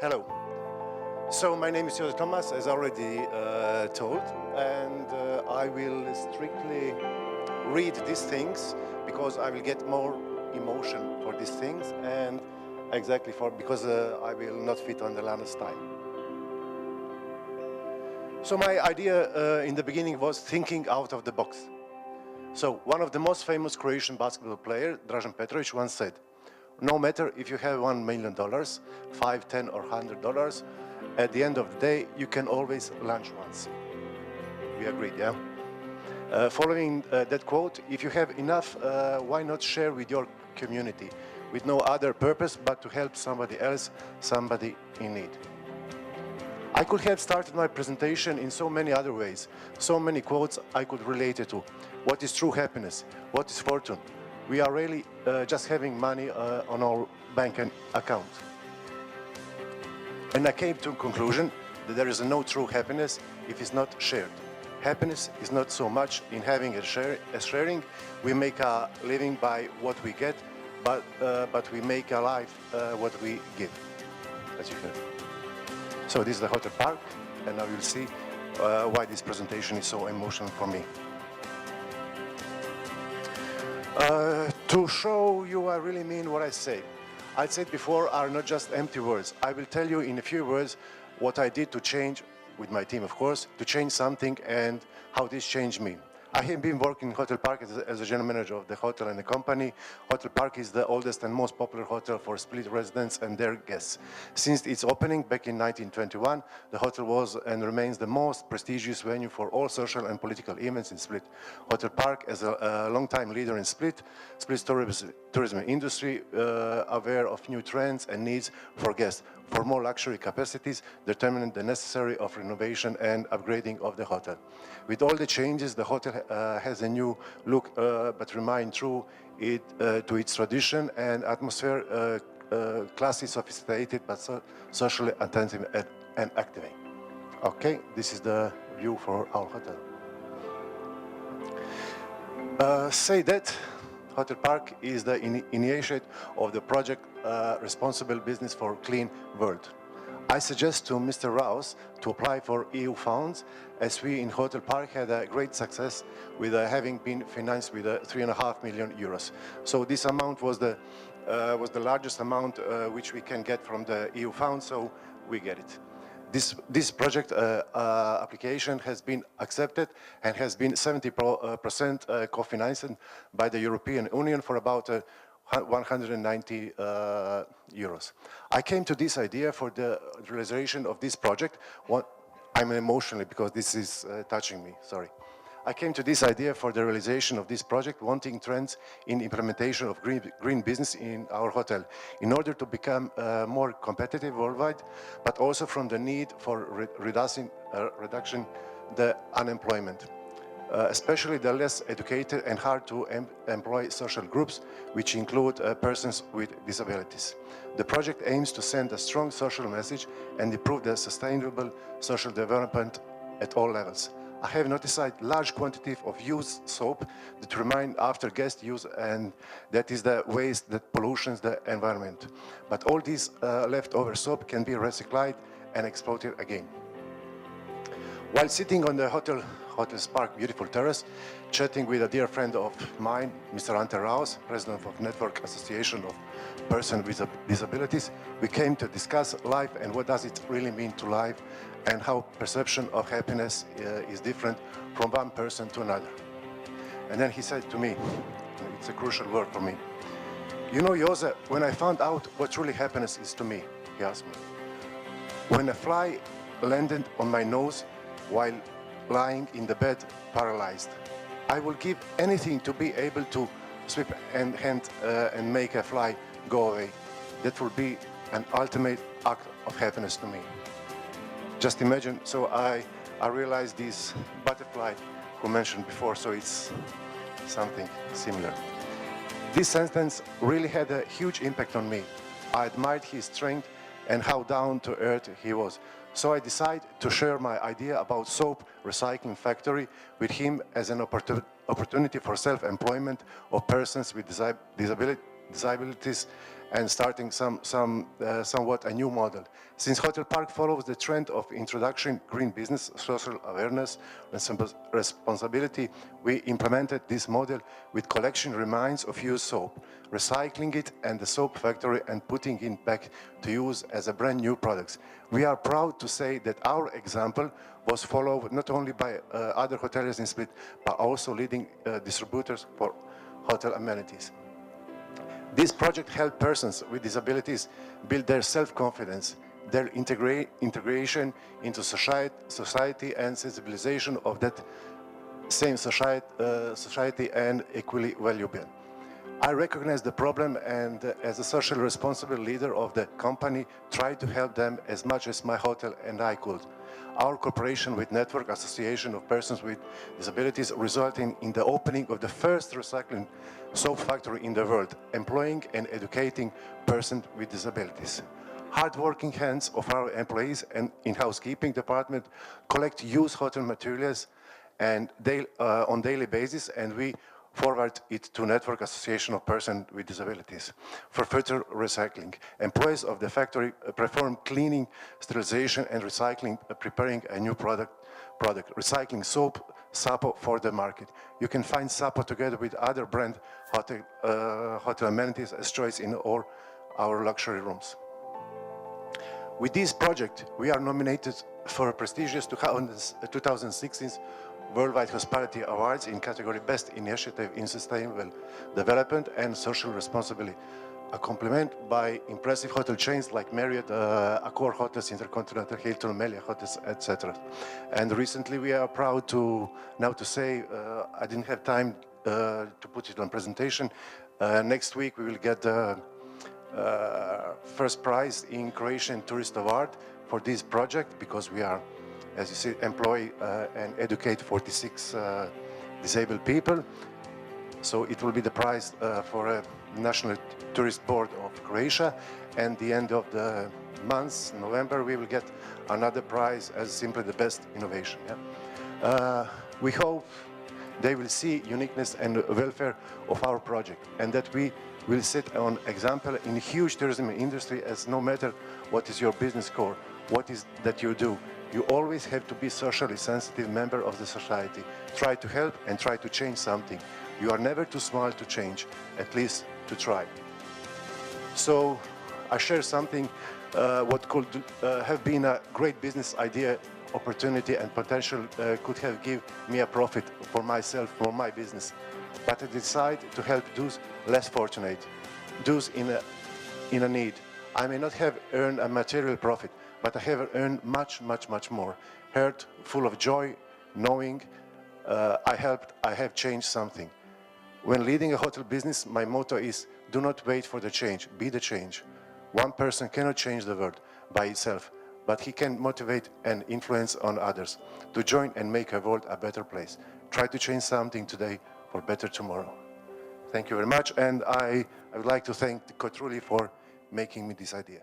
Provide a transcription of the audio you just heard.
Hello. So my name is Joze Tomas, as already told, and I will strictly read these things because I will get more emotion for these things, and exactly because I will not fit on the learner's time. So my idea in the beginning was thinking out of the box. So one of the most famous Croatian basketball players, Dražen Petrović, once said, no matter if you have $1 million, 5, 10 or $100, at the end of the day, you can always lunch once. We agreed, yeah? Following that quote, if you have enough, why not share with your community with no other purpose but to help somebody else, somebody in need. I could have started my presentation in so many other ways, so many quotes I could relate it to. What is true happiness? What is fortune? We are really just having money on our bank account. And I came to a conclusion that there is no true happiness if it's not shared. Happiness is not so much in having a sharing. We make a living by what we get, but we make a life what we give, as you heard. So this is the hotel park, and now you'll see why this presentation is so emotional for me. To show you I really mean what I say. I said before are not just empty words. I will tell you in a few words what I did to change, with my team of course, to change something and how this changed me. I have been working in Hotel Park as a general manager of the hotel and the company. Hotel Park is the oldest and most popular hotel for Split residents and their guests. Since its opening back in 1921, the hotel was and remains the most prestigious venue for all social and political events in Split. Hotel Park, as a long-time leader in Split's tourism industry, aware of new trends and needs for guests, for more luxury capacities, determining the necessary of renovation and upgrading of the hotel. With all the changes, the hotel has a new look, but remain true to its tradition and atmosphere, classy, sophisticated, but socially attentive and active. Okay, this is the view for our hotel. Say that Hotel Park is the initiate of the project Responsible Business for Clean World. I suggest to Mr. Rouse to apply for EU funds, as we in Hotel Park had a great success with having been financed with 3.5 million euros. So this amount was the largest amount which we can get from the EU funds, so we get it. This project application has been accepted and has been 70% co-financed by the European Union for about 190 euros. I came to this idea for the realization of this project. I'm emotional because this is touching me, sorry. I came to this idea for the realization of this project, wanting trends in implementation of green business in our hotel, in order to become more competitive worldwide, but also from the need for reduction the unemployment. Especially the less educated and hard to employ social groups, which include persons with disabilities. The project aims to send a strong social message and improve the sustainable social development at all levels. I have noticed a large quantity of used soap that remain after guest use, and that is the waste that pollutes the environment. But all this leftover soap can be recycled and exploited again. While sitting on the Hotel's Park beautiful terrace, chatting with a dear friend of mine, Mr. Ante Raus, president of Network Association of Persons with Disabilities, we came to discuss life and what does it really mean to life, and how perception of happiness is different from one person to another. And then he said to me, it's a crucial word for me, you know, Joze, when I found out what truly happiness is to me, he asked me, when a fly landed on my nose while lying in the bed paralyzed, I will give anything to be able to sweep and make a fly go away. That will be an ultimate act of happiness to me. Just imagine, so I realized this butterfly who mentioned before, so it's something similar. This sentence really had a huge impact on me. I admired his strength and how down to earth he was. So I decided to share my idea about soap recycling factory with him as an opportunity for self-employment of persons with disabilities and starting somewhat a new model. Since Hotel Park follows the trend of introduction green business, social awareness, responsibility, we implemented this model with collection reminds of used soap, recycling it and the soap factory and putting it back to use as a brand new products. We are proud to say that our example was followed not only by other hoteliers in Split, but also leading distributors for hotel amenities. This project helped persons with disabilities build their self-confidence, their integration into society and sensibilization of that same society and equally valuable. I recognize the problem and as a socially responsible leader of the company, tried to help them as much as my hotel and I could. Our cooperation with Network Association of Persons with Disabilities resulted in the opening of the first recycling soap factory in the world, employing and educating persons with disabilities. Hard-working hands of our employees and in housekeeping department collect used hotel materials and on daily basis, and we forward it to Network Association of Persons with Disabilities for further recycling. Employees of the factory perform cleaning, sterilization, and recycling, preparing a new product, recycling soap, Sapo for the market. You can find Sapo together with other brand hotel amenities as choice in all our luxury rooms. With this project, we are nominated for a prestigious 2016 Worldwide Hospitality Awards in category Best Initiative in Sustainable Development and Social Responsibility, accompanied by impressive hotel chains like Marriott, Accor Hotels, Intercontinental, Hilton, Melia Hotels, etc. And recently we are proud to say, I didn't have time to put it on presentation, next week we will get the first prize in Croatian Tourist Award for this project, because we are, as you see, employ and educate 46 disabled people. So it will be the prize for a National Tourist Board of Croatia. And the end of the month, November, we will get another prize as simply the best innovation. Yeah? We hope they will see uniqueness and welfare of our project, and that we will set an example in huge tourism industry, as no matter what is your business core, what is that you do, you always have to be socially sensitive member of the society. Try to help and try to change something. You are never too small to change, at least to try. So I share something what could have been a great business idea, opportunity and potential could have given me a profit for myself, for my business. But I decided to help those less fortunate, those in a need. I may not have earned a material profit, but I have earned much, much, much more. Heart full of joy, knowing I have changed something. When leading a hotel business, my motto is, do not wait for the change, be the change. One person cannot change the world by itself, but he can motivate and influence on others to join and make a world a better place. Try to change something today for better tomorrow. Thank you very much, and I would like to thank Kotruli for making me this idea.